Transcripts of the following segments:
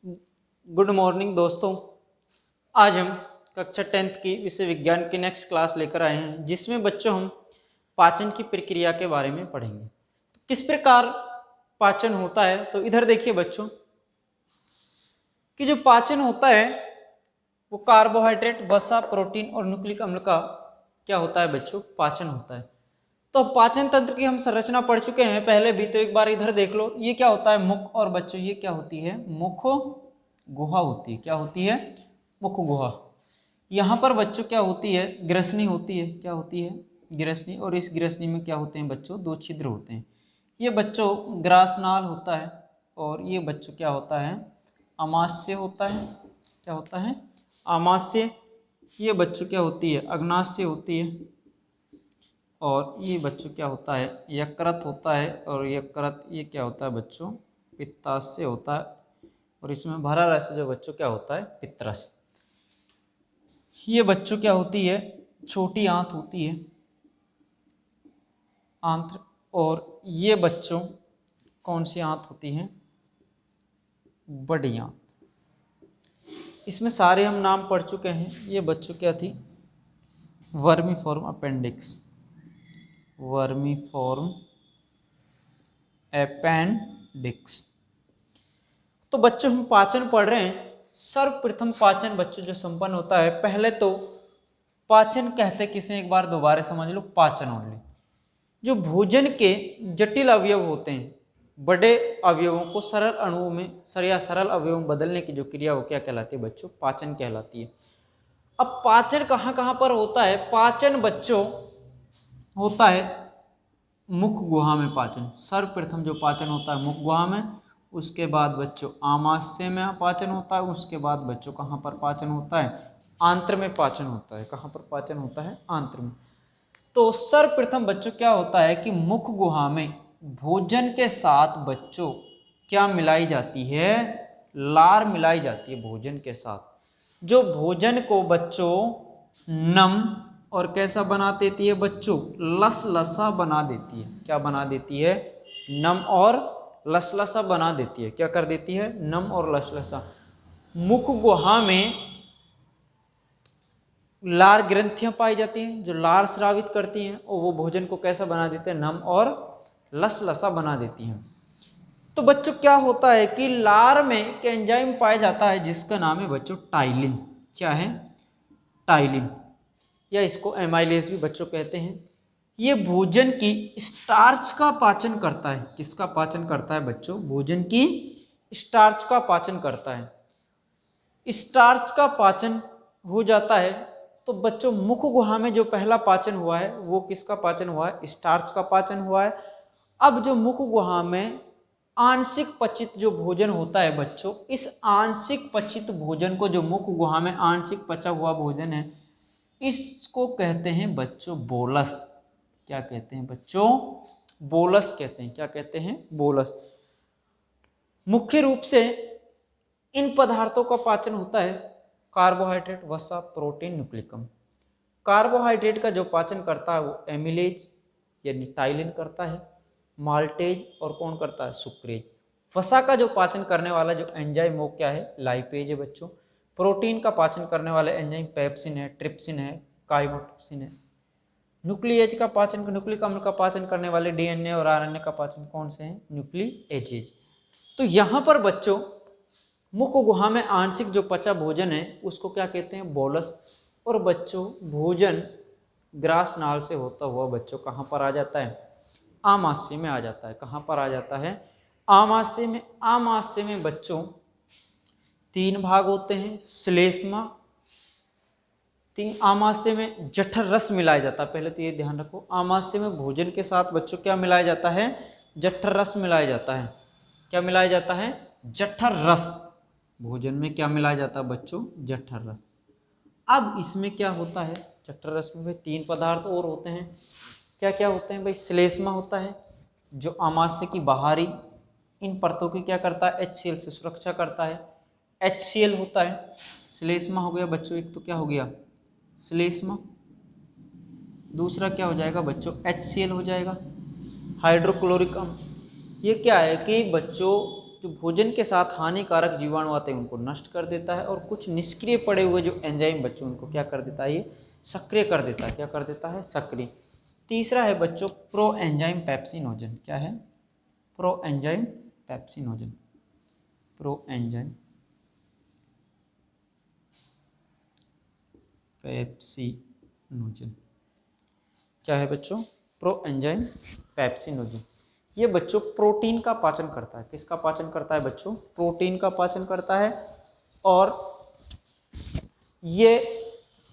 Good morning दोस्तों। आज हम कक्षा 10th की विषय विज्ञान की नेक्स्ट क्लास लेकर आए हैं, जिसमें बच्चों हम पाचन की प्रक्रिया के बारे में पढ़ेंगे। तो किस प्रकार पाचन होता है, तो इधर देखिए बच्चों कि जो पाचन होता है वो कार्बोहाइड्रेट, वसा, प्रोटीन और न्यूक्लिक अम्ल का क्या होता है बच्चों, पाचन होता है। तो पाचन तंत्र की हम संरचना पढ़ चुके हैं पहले भी, तो एक बार इधर देख लो। ये क्या होता है, मुख, और बच्चों ये क्या होती है, मुख गुहा होती है। क्या होती है, मुख गुहा। यहाँ पर बच्चों क्या होती है, ग्रसनी होती है। क्या होती है, ग्रसनी। और इस ग्रसनी में क्या होते हैं बच्चों, दो छिद्र होते हैं। ये बच्चों ग्रासनाल होता है, और ये बच्चों क्या होता है, अमाशय होता है। क्या होता है, अमाशय। ये बच्चों क्या होती है, अग्नाशय होती है। और ये बच्चों क्या होता है, यकृत होता है। और यकृत ये क्या होता है बच्चों, पित्ताशय होता है। और इसमें भरा रस जो बच्चों क्या होता है, पित्तरस। ये बच्चों क्या होती है, छोटी आंत होती है, आंत्र। और ये बच्चों कौन सी आंत होती है, बड़ी आंत। इसमें सारे हम नाम पढ़ चुके हैं। ये बच्चों क्या थी, वर्मीफॉर्म अपेंडिक्स, वर्मीफॉर्म अपेंडिक्स। तो बच्चों हम पाचन पढ़ रहे हैं। सर्वप्रथम पाचन बच्चों जो संपन्न होता है, पहले तो पाचन कहते किसे, एक बार दोबारा समझ लो, पाचन ओनली। जो भोजन के जटिल अवयव होते हैं, बड़े अवयवों को सरल अणुओं में सरल अवयवों में बदलने की जो क्रिया वो क्या कहलाती है बच्चों, पाचन कहलाती है। अब पाचन कहाँ कहाँ पर होता है, पाचन बच्चों होता है मुख गुहा में। पाचन सर्वप्रथम जो पाचन होता है मुख गुहा में, उसके बाद बच्चों आमाशय में पाचन होता है, उसके बाद बच्चों कहाँ पर पाचन होता है, आंत्र में पाचन होता है। कहाँ पर पाचन होता है, आंत्र में। तो सर्वप्रथम बच्चों क्या होता है कि मुख गुहा में भोजन के साथ बच्चों क्या मिलाई जाती है, लार मिलाई जाती है भोजन के साथ, जो भोजन को बच्चों नम और कैसा बना देती है बच्चों, लसलसा बना देती है। क्या बना देती है, नम और लसलसा बना देती है। क्या कर देती है, नम और लसलसा। मुख गुहा में लार ग्रंथियां पाई जाती हैं जो लार स्रावित करती हैं, और वो भोजन को कैसा बना देते हैं, नम और लसलसा बना देती हैं। तो बच्चों क्या होता है कि लार में एक एंजाइम पाया जाता है जिसका नाम है बच्चों टाइलिन। क्या है, टाइलिन, या इसको एमाइलेज भी बच्चों कहते हैं। ये भोजन की स्टार्च का पाचन करता है। किसका पाचन करता है बच्चों, भोजन की स्टार्च का पाचन करता है। स्टार्च का पाचन हो जाता है तो बच्चों मुख गुहा में जो पहला पाचन हुआ है वो किसका पाचन हुआ है, स्टार्च का पाचन हुआ है। अब जो मुख गुहा में आंशिक पचित जो भोजन होता है बच्चों, इस आंशिक पचित भोजन को, जो मुख गुहा में आंशिक पचा हुआ भोजन है, इसको कहते हैं बच्चों बोलस। क्या कहते हैं बच्चों, बोलस कहते हैं। क्या कहते हैं, बोलस। मुख्य रूप से इन पदार्थों का पाचन होता है कार्बोहाइड्रेट, वसा, प्रोटीन, न्यूक्लिक अम्ल। कार्बोहाइड्रेट का जो पाचन करता है वो एमिलेज यानी टाइलिन करता है, माल्टेज, और कौन करता है, सुक्रेज। वसा का जो पाचन करने वाला जो एंजाइम वो क्या है, लाइपेज है बच्चों। प्रोटीन का पाचन करने वाले एंजाइम पेप्सिन है, ट्रिप्सिन है, काइमोट्रिप्सिन है। न्यूक्लिएज का पाचन, न्यूक्लिक अम्ल का पाचन करने वाले डीएनए और आरएनए का पाचन कौन से हैं, न्यूक्लिएजेज। तो यहाँ पर बच्चों मुख गुहा में आंशिक जो पचा भोजन है उसको क्या कहते हैं, बोलस। और बच्चों भोजन ग्रास नाल से होता हुआ बच्चों कहाँ पर आ जाता है, आमाशय में आ जाता है। कहाँ पर आ जाता है, आमाशय में। आमाशय में बच्चों तीन भाग होते हैं, श्लेष्मा। आमाशय में जठर रस मिलाया जाता है। पहले तो ये ध्यान रखो, आमाशय में भोजन के साथ बच्चों क्या मिलाया जाता है, जठर रस मिलाया जाता है। क्या मिलाया जाता है, जठर रस। भोजन में क्या मिलाया जाता है बच्चों, जठर रस। अब इसमें क्या होता है, जठर रस में भाई तीन पदार्थ और होते हैं। क्या क्या होते हैं भाई, श्लेष्मा होता है जो आमाशय की बाहरी इन परतों की क्या करता है, HCl से सुरक्षा करता है। HCl होता है, श्लेष्मा हो गया बच्चों। एक तो क्या हो गया, श्लेष्मा। दूसरा क्या हो जाएगा बच्चों, HCl हो जाएगा, हाइड्रोक्लोरिक अम्ल। ये क्या है कि बच्चों जो भोजन के साथ हानिकारक जीवाणु आते हैं उनको नष्ट कर देता है, और कुछ निष्क्रिय पड़े हुए जो एंजाइम बच्चों उनको क्या कर देता है, ये सक्रिय कर देता है। क्या कर देता है? सक्रिय। तीसरा है बच्चों प्रो एंजाइम पेप्सिनोजन। क्या है? Pro enzyme pepsinogen. Pro enzyme pepsinogen क्या है बच्चों? Pro enzyme pepsinogen. ये बच्चों प्रोटीन का पाचन करता है। किसका पाचन करता है बच्चों? प्रोटीन का पाचन करता है। और ये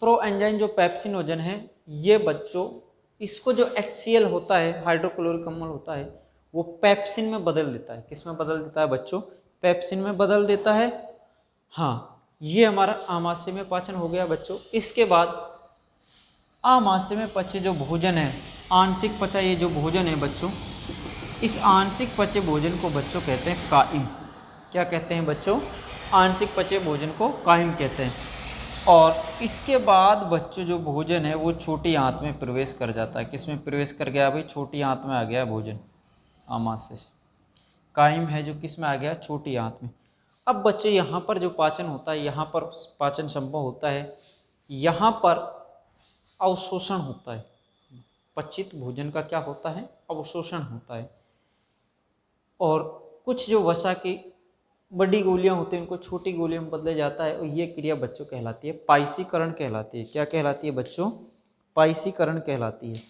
प्रो एंजाइम जो पेप्सिनोजन है, ये बच्चों इसको जो HCl होता है, हाइड्रोक्लोरिक अम्ल होता है, वो पेप्सिन में बदल देता है। किस में बदल देता है बच्चों? पेप्सिन में बदल देता है। हाँ, ये हमारा आमाशय में पाचन हो गया बच्चों। इसके बाद आमाशय में पचे जो भोजन है, आंशिक पचा ये जो भोजन है बच्चों, इस आंशिक पचे भोजन को बच्चों कहते हैं काइम। क्या कहते हैं बच्चों? आंशिक पचे भोजन को काइम कहते हैं। और इसके बाद बच्चों जो भोजन है वो छोटी आंत में प्रवेश कर जाता है। किस में प्रवेश कर गया भाई? छोटी आंत में आ गया भोजन आमाशय से। काइम है जो किस में आ गया? छोटी आंत में। अब बच्चे यहाँ पर जो पाचन होता है, यहाँ पर पाचन संभव होता है, यहाँ पर अवशोषण होता है। पचित भोजन का क्या होता है? अवशोषण होता है। और कुछ जो वसा की बड़ी गोलियां होती हैं उनको छोटी गोलियों में बदला जाता है, और ये क्रिया बच्चों कहलाती है पाइसीकरण कहलाती है। क्या कहलाती है बच्चों? पाइसीकरण कहलाती है।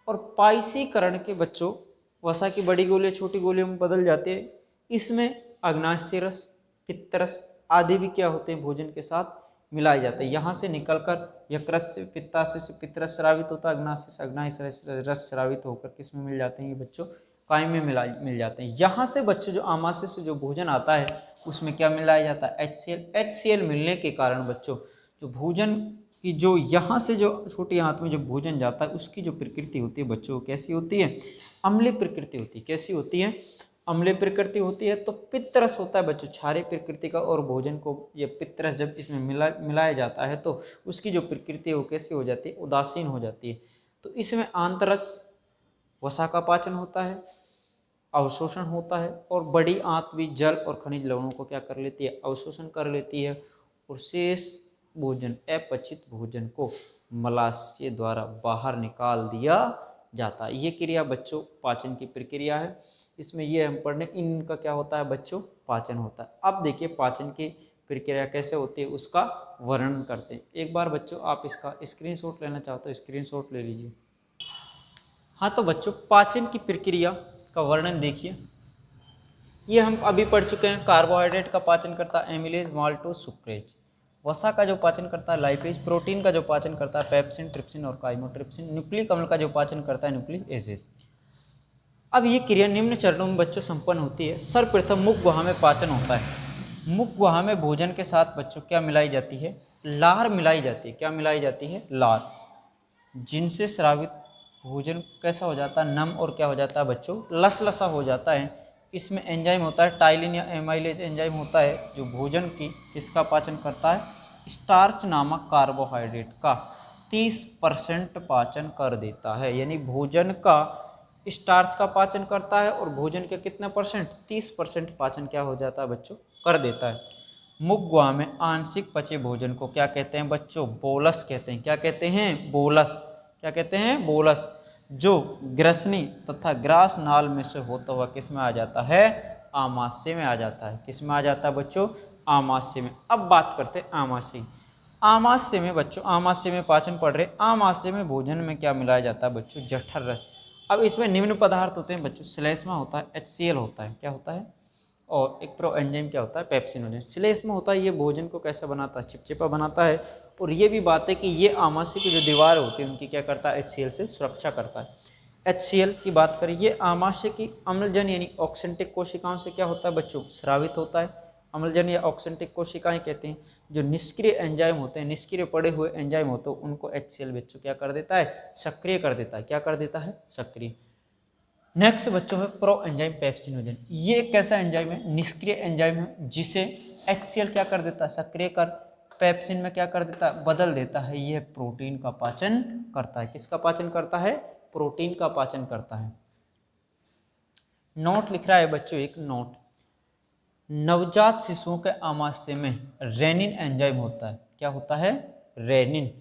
और पाइसीकरण के बच्चों वसा की बड़ी गोलियां छोटी गोलियों में बदल जाती है। इसमें अग्नाशय रस, पित्तरस आदि भी क्या होते हैं? भोजन के साथ मिलाए जाते हैं। यहाँ से निकलकर यकृत से पित्ताशय से पित्तरस स्रावित होता है, अग्नाशय से अग्नाशय रस स्रावित होकर किस में मिल जाते हैं ये बच्चों? काइम में मिल जाते हैं। यहाँ से बच्चों जो आमाशय से जो भोजन आता है उसमें क्या मिलाया जाता है? HCl। HCl मिलने के कारण बच्चों जो भोजन की जो यहाँ से जो छोटी आंत में जो भोजन जाता है उसकी जो प्रकृति होती है बच्चों कैसी होती है? अम्लीय प्रकृति होती है। कैसी होती है? अम्लीय प्रकृति होती है। तो पित्तरस होता है बच्चों क्षारीय प्रकृति का, और भोजन को ये पित्तरस जब इसमें मिलाया जाता है तो उसकी जो प्रकृति है वो कैसी हो जाती है? उदासीन हो जाती है। तो इसमें आंतरस वसा का पाचन होता है, अवशोषण होता है, और बड़ी आंत भी जल और खनिज लवणों को क्या कर लेती है? अवशोषण कर लेती है। और शेष भोजन, अपचित भोजन को मलाशय द्वारा बाहर निकाल दिया जाता है। ये क्रिया बच्चों पाचन की प्रक्रिया है। इसमें ये हम पढ़ने इनका क्या होता है बच्चों? पाचन होता है। अब देखिए पाचन की प्रक्रिया कैसे होती है उसका वर्णन करते हैं। एक बार बच्चों आप इसका स्क्रीनशॉट लेना चाहो तो स्क्रीनशॉट ले लीजिए। हाँ तो बच्चों पाचन की प्रक्रिया का वर्णन देखिए। ये हम अभी पढ़ चुके हैं। कार्बोहाइड्रेट का पाचन करता है एमिलेज, माल्टोज, सुक्रेज। वसा का जो पाचन करता है लाइपेज। प्रोटीन का जो पाचन करता है पेप्सिन, ट्रिप्सिन और काइमोट्रिप्सिन। न्यूक्लिक अम्ल का जो पाचन करता है न्यूक्लिक एसिड। अब ये क्रिया निम्न चरणों में बच्चों संपन्न होती है। सर्वप्रथम मुख गुहा में पाचन होता है। मुख गुहा में भोजन के साथ बच्चों क्या मिलाई जाती है? लार मिलाई जाती है। क्या मिलाई जाती है? लार। जिनसे स्रावित भोजन कैसा हो जाता है? नम और क्या हो जाता है बच्चों? लसलसा हो जाता है। इसमें एंजाइम होता है टाइलिन या एमाइलेज एंजाइम होता है जो भोजन की किसका पाचन करता है? स्टार्च नामक कार्बोहाइड्रेट का 30% पाचन कर देता है। यानी भोजन का स्टार्च का पाचन करता है और भोजन के कितने परसेंट? 30% पाचन क्या हो जाता है बच्चों? कर देता है। मुख गुहा में आंशिक पचे भोजन को क्या कहते हैं बच्चों? बोलस कहते हैं। क्या कहते हैं? बोलस। क्या कहते हैं? बोलस। जो ग्रसनी तथा ग्रास नाल में से होता हुआ किस में आ जाता है? आमाशय में आ जाता है। किस में आ जाता है बच्चों? आमाशय में। अब बात करते हैं आमाशय। आमाशय में बच्चों, आमाशय में पाचन पढ़ रहे। आमाशय में भोजन में क्या मिलाया जाता है बच्चों? जठर रस। अब इसमें निम्न पदार्थ होते हैं बच्चों। श्लेष्मा होता है, HCl होता है। क्या होता है? और एक प्रो एंजाइम क्या होता है? पेप्सिनोजन। श्लेष्मा होता है, ये भोजन को कैसा बनाता है? चिपचिपा बनाता है। और ये भी बात है कि ये आमाशय की जो दीवार होती है उनकी क्या करता है? HCl से सुरक्षा करता है। HCl की बात करें, ये आमाशय की अम्लजन यानी ऑक्सेंटिक कोशिकाओं से क्या होता है बच्चों? स्रावित होता है। अम्लजन या ऑक्सेंटिक कोशिकाएं कहते हैं। जो निष्क्रिय एंजाइम होते हैं, निष्क्रिय पड़े हुए एंजाइम होते हैं, उनको HCl बच्चों क्या कर देता है? सक्रिय कर देता है। क्या कर देता है? सक्रिय। नेक्स्ट बच्चों है प्रो एंजाइम पेप्सिनोजन। ये एक कैसा एंजाइम है? निष्क्रिय एंजाइम है जिसे HCl क्या कर देता है? सक्रिय कर पेप्सिन में क्या कर देता है? बदल देता है। यह प्रोटीन का पाचन करता है। किसका पाचन करता है? प्रोटीन का पाचन करता है। नोट लिख रहा है बच्चों, एक नोट। नवजात शिशुओं के आमाशय में रेनिन एंजाइम होता है। क्या होता है? रेनिन।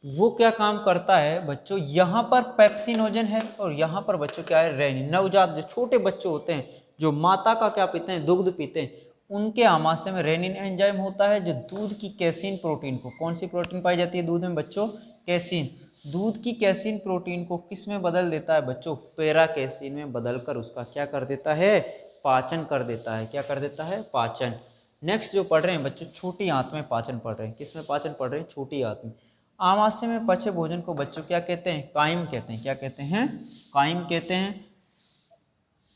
वो क्या काम करता है बच्चों, यहाँ पर पेप्सिनोजन है और यहाँ पर बच्चों क्या है? रेनिन। नवजात जो छोटे बच्चे होते हैं, जो माता का क्या पीते हैं? दुग्ध पीते हैं, उनके आमाशय में रेनिन एंजाइम होता है जो दूध की कैसीन प्रोटीन को, कौन सी प्रोटीन पाई जाती है दूध में बच्चों? कैसीन। दूध की कैसीन प्रोटीन को किस में बदल देता है बच्चों? पैरा कैसीन में बदलकर उसका क्या कर देता है? पाचन कर देता है। क्या कर देता है? पाचन। नेक्स्ट जो पढ़ रहे हैं बच्चों, छोटी आंत में पाचन पढ़ रहे हैं। किस में पाचन पढ़ रहे हैं? छोटी आंत में। आमाशय में पचे भोजन को बच्चों क्या कहते हैं? काइम कहते हैं। क्या कहते हैं? काइम कहते हैं।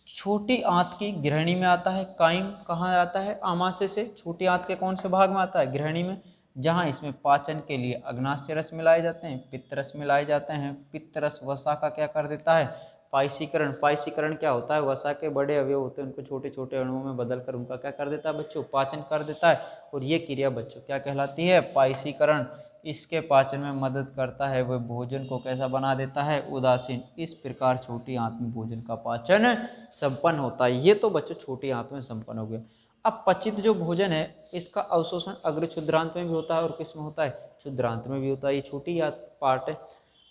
छोटी आंत की गृहिणी में आता है काइम। कहाँ आता है? आमाशय से। छोटी आंत के कौन से भाग में आता है? गृहिणी में। जहाँ इसमें पाचन के लिए अग्नाशय रस मिलाए जाते हैं, पित्त रस मिलाए जाते हैं। पित्त रस वसा का क्या कर देता है? पायसीकरण। पायसीकरण क्या होता है? वसा के बड़े अवयव होते हैं, उनको छोटे छोटे अणुओं में बदलकर उनका क्या कर देता है बच्चों? पाचन कर देता है। और ये क्रिया बच्चों क्या कहलाती है? पायसीकरण। इसके पाचन में मदद करता है, वह भोजन को कैसा बना देता है? उदासीन। इस प्रकार छोटी आंत में भोजन का पाचन संपन्न होता है। ये तो बच्चों छोटी आंत में संपन्न हो गया। अब पचित जो भोजन है इसका अवशोषण अग्र क्षुद्रांत में भी होता है और किस में होता है? क्षुद्रांत में भी होता है। ये छोटी पार्ट है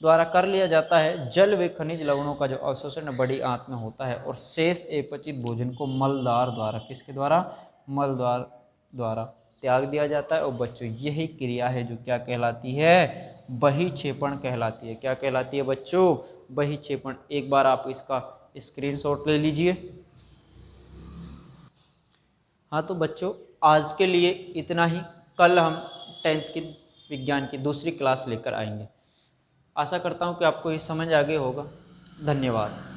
द्वारा कर लिया जाता है। जल व खनिज लवणों का जो अवशोषण बड़ी आंत में होता है और शेष अपचित भोजन को मलद्वार द्वारा, किसके द्वारा? मलद्वार द्वारा त्याग दिया जाता है। और बच्चों यही क्रिया है जो क्या कहलाती है? बहिक्षेपण कहलाती है। क्या कहलाती है बच्चों? बहिक्षेपण। एक बार आप इसका स्क्रीनशॉट ले लीजिए। हाँ तो बच्चों आज के लिए इतना ही। कल हम 10th की विज्ञान की दूसरी क्लास लेकर आएंगे। आशा करता हूँ कि आपको ये समझ आ गया होगा। धन्यवाद।